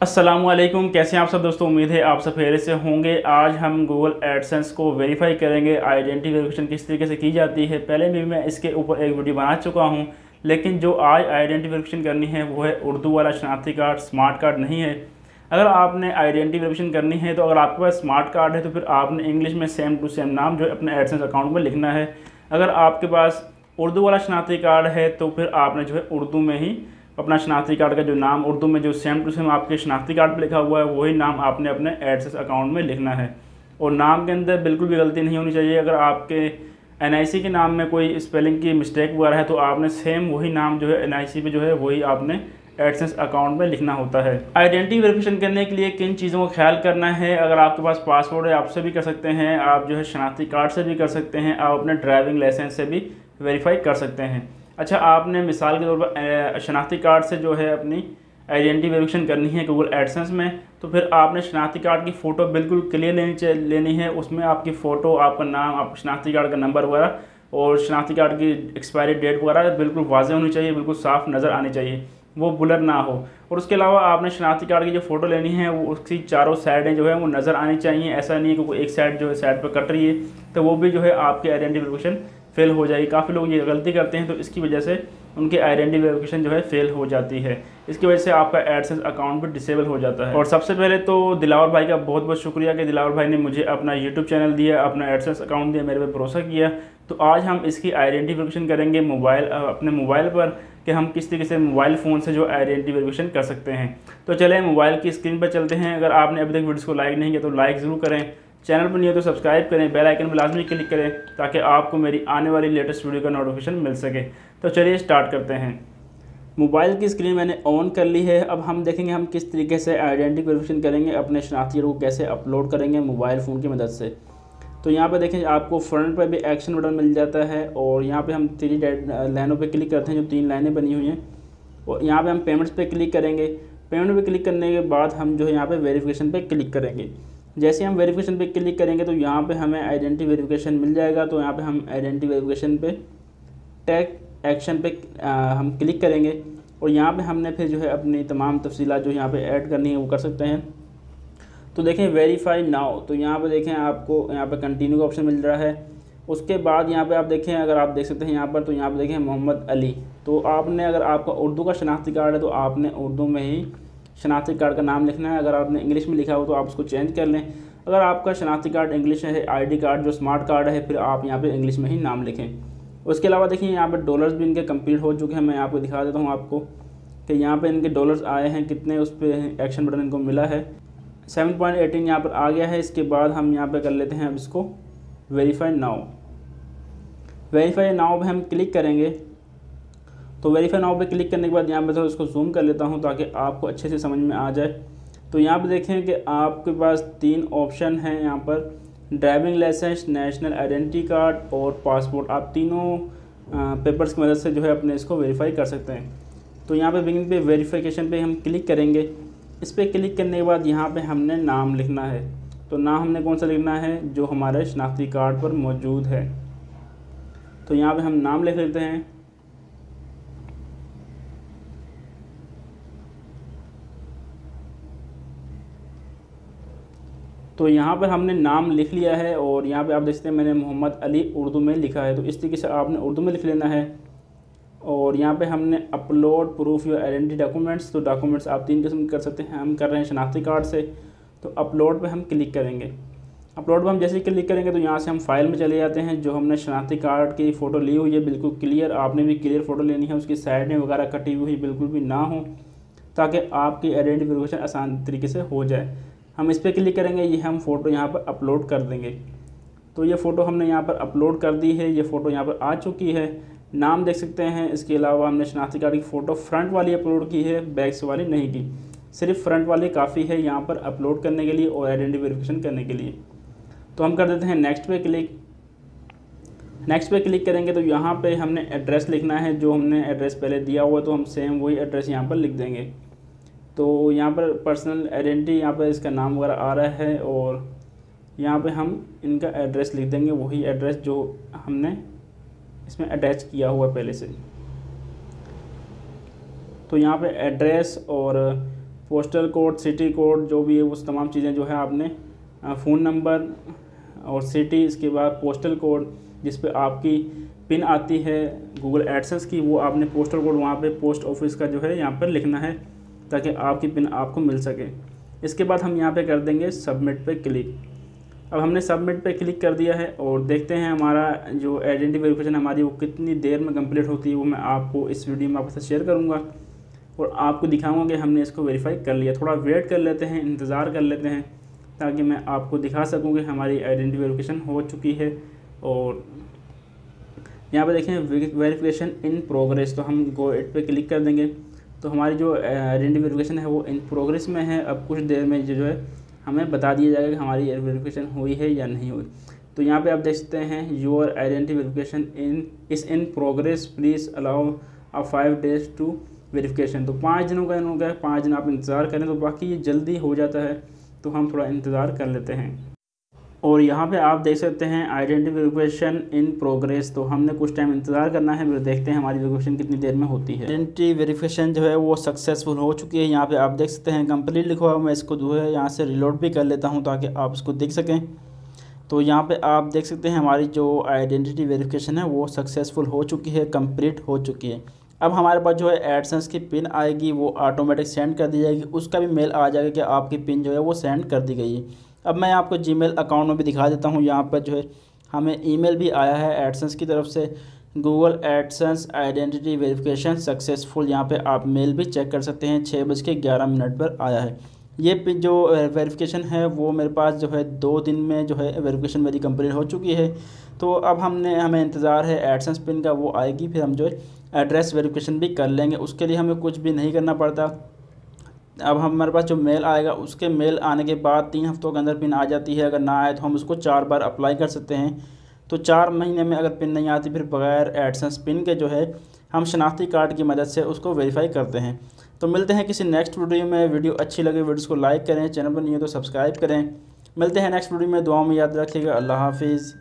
अस्सलामुअलैकुम, कैसे हैं आप सब दोस्तों। उम्मीद है आप सब खैरियत से होंगे। आज हम गूगल एडसेंस को वेरीफाई करेंगे, आइडेंटिटी वेरिफिकेशन किस तरीके से की जाती है। पहले भी मैं इसके ऊपर एक वीडियो बना चुका हूं, लेकिन जो आज आइडेंटिटी वेरिफिकेशन करनी है वो है उर्दू वाला शनाख्ती कार्ड, स्मार्ट कार्ड नहीं है। अगर आपने आइडेंटिटी वेरिफिकेशन करनी है तो अगर आपके पास स्मार्ट कार्ड है तो फिर आपने इंग्लिश में सेम टू सेम नाम जो है अपने एडसेंस अकाउंट में लिखना है। अगर आपके पास उर्दू वाला शनाख्ती कार्ड है तो फिर आपने जो है उर्दू में ही अपना शनाख्ती कार्ड का जो नाम उर्दू में जो सेम टू सेम आपके शनाख्ती कार्ड पर लिखा हुआ है वही नाम आपने अपने एडसेंस अकाउंट में लिखना है। और नाम के अंदर बिल्कुल भी गलती नहीं होनी चाहिए। अगर आपके एनआईसी के नाम में कोई स्पेलिंग की मिस्टेक वगैरह है तो आपने सेम वही नाम जो है एनआईसी पे जो है वही आपने एडसेंस अकाउंट में लिखना होता है। आइडेंटिटी वेरिफिकेशन करने के लिए किन चीज़ों का ख्याल करना है। अगर आपके पास पासपोर्ट है आपसे भी कर सकते हैं, आप जो है शनाख्ती कार्ड से भी कर सकते हैं, आप अपने ड्राइविंग लाइसेंस से भी वेरीफाई कर सकते हैं। अच्छा, आपने मिसाल के तौर पर शनाख्ती कार्ड से जो है अपनी आइडेंटिटी वेरिफिकेशन करनी है गूगल एडसेंस में, तो फिर आपने शनाख्ती कार्ड की फ़ोटो बिल्कुल क्लियर लेनी है। उसमें आपकी फ़ोटो, आपका नाम, आप शनाख्ती कार्ड का नंबर वगैरह और शनाख्ती कार्ड की एक्सपायरी डेट वगैरह बिल्कुल वाज़ेह होनी चाहिए, बिल्कुल साफ़ नज़र आनी चाहिए, वो ब्लर ना हो। और उसके अलावा आपने शनाख्ती कार्ड की जो फ़ोटो लेनी है वो उसकी चारों साइडें जो है वो नज़र आनी चाहिए। ऐसा नहीं है कि कोई एक साइड जो है साइड पर कट रही है तो वो भी जो है आपकी आइडेंटिटी वेरिफिकेशन फेल हो जाएगी। काफ़ी लोग ये गलती करते हैं तो इसकी वजह से उनकी आइडेंटिटी वेरिफिकेशन जो है फेल हो जाती है। इसकी वजह से आपका एडसेंस अकाउंट भी डिसेबल हो जाता है। और सबसे पहले तो दिलावर भाई का बहुत बहुत शुक्रिया कि दिलावर भाई ने मुझे अपना यूट्यूब चैनल दिया, अपना एडसेंस अकाउंट दिया, मेरे पे भरोसा किया। तो आज हम इसकी आइडेंटिटी वेरिफिकेशन करेंगे अपने मोबाइल पर कि हम किस तरीके से मोबाइल फ़ोन से जो आइडेंटिटी वेरिफिकेशन कर सकते हैं। तो चलें मोबाइल की स्क्रीन पर चलते हैं। अगर आपने अभी तक वीडियो को लाइक नहीं किया तो लाइक ज़रूर करें, चैनल पर नहीं हो तो सब्सक्राइब करें, बेल आइकन पर लाजमी क्लिक करें ताकि आपको मेरी आने वाली लेटेस्ट वीडियो का नोटिफिकेशन मिल सके। तो चलिए स्टार्ट करते हैं। मोबाइल की स्क्रीन मैंने ऑन कर ली है। अब हम देखेंगे हम किस तरीके से आइडेंटिटी वेरिफिकेशन करेंगे, अपने शनाख्ती को कैसे अपलोड करेंगे मोबाइल फ़ोन की मदद से। तो यहाँ पे देखें आपको फ्रंट पर भी एक्शन बटन मिल जाता है और यहाँ पे हम 3 लाइनों पे क्लिक करते हैं जो 3 लाइनें बनी हुई हैं। और यहाँ पे हम पेमेंट्स पे क्लिक करेंगे। पेमेंट पे क्लिक करने के बाद हम जो है यहाँ पे वेरिफिकेशन पे क्लिक करेंगे। जैसे हम वेरिफिकेशन पे क्लिक करेंगे तो यहाँ पे हमें आइडेंटिटी वेरिफिकेशन मिल जाएगा। तो यहाँ पे हम आइडेंटिटी वेरिफिकेशन पे टैग एक्शन पे हम क्लिक करेंगे और यहाँ पे हमने फिर जो है अपनी तमाम तफसीलात जो यहाँ पे ऐड करनी है वो कर सकते हैं। तो देखें वेरीफाई नाउ, तो यहाँ पे देखें आपको यहाँ पे कंटिन्यू का ऑप्शन मिल रहा है। उसके बाद यहाँ पे आप देखें, अगर आप देख सकते हैं यहाँ पर, तो यहाँ पे देखें मोहम्मद अली। तो आपने अगर आपका उर्दू का शनाख्ती कार्ड है तो आपने उर्दू में ही शनाख्ती कार्ड का नाम लिखना है। अगर आपने इंग्लिश में लिखा हो तो आप उसको चेंज कर लें। अगर आपका शनाख्ती कार्ड इंग्लिश है, आईडी कार्ड जो स्मार्ट कार्ड है, फिर आप यहाँ पे इंग्लिश में ही नाम लिखें। उसके अलावा देखिए यहाँ पर डॉलर्स भी इनके कंप्लीट हो चुके हैं। मैं आपको दिखा देता हूँ आपको कि यहाँ पे इनके डॉलर्स आए हैं कितने, उस पर एक्शन बटन इनको मिला है 7.18 यहाँ पर आ गया है। इसके बाद हम यहाँ पे कर लेते हैं अब इसको वेरीफाई नाउ। वेरीफाई नाउ पे हम क्लिक करेंगे। तो वेरीफाई नाउ पे क्लिक करने के बाद यहाँ पे तो इसको जूम कर लेता हूँ ताकि आपको अच्छे से समझ में आ जाए। तो यहाँ पे देखें कि आपके पास 3 ऑप्शन हैं यहाँ पर, driving licence, national identity card और पासपोर्ट। आप तीनों पेपर्स की मदद से जो है अपने इसको वेरीफाई कर सकते हैं। तो यहाँ पे बिगिन पे वेरीफिकेशन पे हम क्लिक करेंगे। इस पर क्लिक करने के बाद यहाँ पे हमने नाम लिखना है। तो नाम हमने कौन सा लिखना है, जो हमारे शनाख्ती कार्ड पर मौजूद है। तो यहाँ पे हम नाम लिख लेते हैं। तो यहाँ पर हमने नाम लिख लिया है और यहाँ पे आप देख सकते हैं मैंने मोहम्मद अली उर्दू में लिखा है। तो इस तरीके से आपने उर्दू में लिख लेना है। और यहाँ पे हमने upload proof your identity documents, तो डॉक्यूमेंट्स आप 3 किस्म कर सकते हैं। हम कर रहे हैं शनाख्ती कार्ड से, तो अपलोड पे हम क्लिक करेंगे। अपलोड पे हम जैसे ही क्लिक करेंगे तो यहाँ से हम फाइल में चले जाते हैं। जो हमने शनाख्ती कार्ड की फ़ोटो ली हुई है बिल्कुल क्लियर, आपने भी क्लियर फ़ोटो लेनी है, उसकी साइडें वगैरह कटी हुई बिल्कुल भी ना हो ताकि आपकी आइडेंटिटी वेरिफिकेशन आसान तरीके से हो जाए। हम इस पर क्लिक करेंगे, ये हम फ़ोटो यहाँ पर अपलोड कर देंगे। तो ये फ़ोटो हमने यहाँ पर अपलोड कर दी है, ये फ़ोटो यहाँ पर आ चुकी है। नाम देख सकते हैं। इसके अलावा हमने शनाख्ती कार्ड की फ़ोटो फ्रंट वाली अपलोड की है, बैक से वाली नहीं की। सिर्फ फ्रंट वाली काफ़ी है यहाँ पर अपलोड करने के लिए और आइडेंटिटी वेरिफिकेशन करने के लिए। तो हम कर देते हैं नेक्स्ट पे क्लिक। नेक्स्ट पे क्लिक करेंगे तो यहाँ पे हमने एड्रेस लिखना है, जो हमने एड्रेस पहले दिया हुआ है तो हम सेम वही एड्रेस यहाँ पर लिख देंगे। तो यहाँ पर पर्सनल आइडेंटिटी, यहाँ पर इसका नाम वगैरह आ रहा है और यहाँ पे हम इनका एड्रेस लिख देंगे, वही एड्रेस जो हमने इसमें अटैच किया हुआ पहले से। तो यहाँ पे एड्रेस और पोस्टल कोड, सिटी कोड जो भी है वो तमाम चीज़ें जो है आपने फ़ोन नंबर और सिटी, इसके बाद पोस्टल कोड जिस पे आपकी पिन आती है गूगल एडसेंस की, वो आपने पोस्टल कोड वहाँ पे पोस्ट ऑफिस का जो है यहाँ पर लिखना है ताकि आपकी पिन आपको मिल सके। इसके बाद हम यहाँ पे कर देंगे सबमिट पे क्लिक। अब हमने सबमिट पे क्लिक कर दिया है और देखते हैं हमारा जो आइडेंटिटी वेरिफिकेशन हमारी वो कितनी देर में कंप्लीट होती है। वो मैं आपको इस वीडियो में आपके साथ शेयर करूँगा और आपको दिखाऊँगा कि हमने इसको वेरीफाई कर लिया। थोड़ा वेट कर लेते हैं, इंतज़ार कर लेते हैं ताकि मैं आपको दिखा सकूँ कि हमारी आइडेंटिटी वेरिफिकेशन हो चुकी है। और यहाँ पे देखें वेरिफिकेशन इन प्रोग्रेस, तो हम गो इट पे क्लिक कर देंगे तो हमारी जो आइडेंटिटी वेरिफिकेशन है वो इन प्रोग्रेस में है। अब कुछ देर में जो है हमें बता दिया जाएगा कि हमारी वेरिफिकेशन हुई है या नहीं हुई। तो यहाँ पे आप देख सकते हैं your identity verification in progress, please allow 5 days to verification. तो 5 दिनों का इन्होंने कहा 5 दिन आप इंतज़ार करें, तो बाकी ये जल्दी हो जाता है, तो हम थोड़ा इंतज़ार कर लेते हैं। और यहाँ पे आप देख सकते हैं आइडेंटिटी वेरिफिकेशन इन प्रोग्रेस, तो हमने कुछ टाइम इंतज़ार करना है, फिर देखते हैं हमारी वेरिफिकेशन कितनी देर में होती है। आइडेंटिटी वेरिफिकेशन जो है वो सक्सेसफुल हो चुकी है। यहाँ पे आप देख सकते हैं कंप्लीट लिखा हुआ है। मैं इसको जो है यहाँ से रिलोड भी कर लेता हूँ ताकि आप इसको देख सकें। तो यहाँ पे आप देख सकते हैं हमारी जो आइडेंटिटी वेरिफिकेशन है वो सक्सेसफुल हो चुकी है, कंप्लीट हो चुकी है। अब हमारे पास जो है एडसेंस की पिन आएगी वो ऑटोमेटिक सेंड कर दी जाएगी, उसका भी मेल आ जाएगा कि आपकी पिन जो है वो सेंड कर दी गई है। अब मैं आपको जीमेल अकाउंट में भी दिखा देता हूँ। यहाँ पर जो है हमें ईमेल भी आया है एडसेंस की तरफ से, Google AdSense identity verification successful. यहाँ पे आप मेल भी चेक कर सकते हैं, 6:11 पर आया है। ये जो वेरिफिकेशन है वो मेरे पास जो है 2 दिन में जो है वेरिफिकेशन मेरी कंप्लीट हो चुकी है। तो अब हमें इंतज़ार है एडसेंस पिन का, वो आएगी, फिर हम जो है एड्रेस वेरिफिकेशन भी कर लेंगे। उसके लिए हमें कुछ भी नहीं करना पड़ता। अब हमारे पास जो मेल आएगा उसके मेल आने के बाद 3 हफ्तों के अंदर पिन आ जाती है। अगर ना आए तो हम उसको 4 बार अप्लाई कर सकते हैं। तो 4 महीने में अगर पिन नहीं आती फिर बगैर एडसेंस पिन के जो है हम शनाख्ती कार्ड की मदद से उसको वेरीफाई करते हैं। तो मिलते हैं किसी नेक्स्ट वीडियो में। वीडियो अच्छी लगे वीडियोस को लाइक करें, चैनल पर नहीं है तो सब्सक्राइब करें। मिलते हैं नेक्स्ट वीडियो में। दुआ में याद रखिएगा। अल्लाह हाफिज़।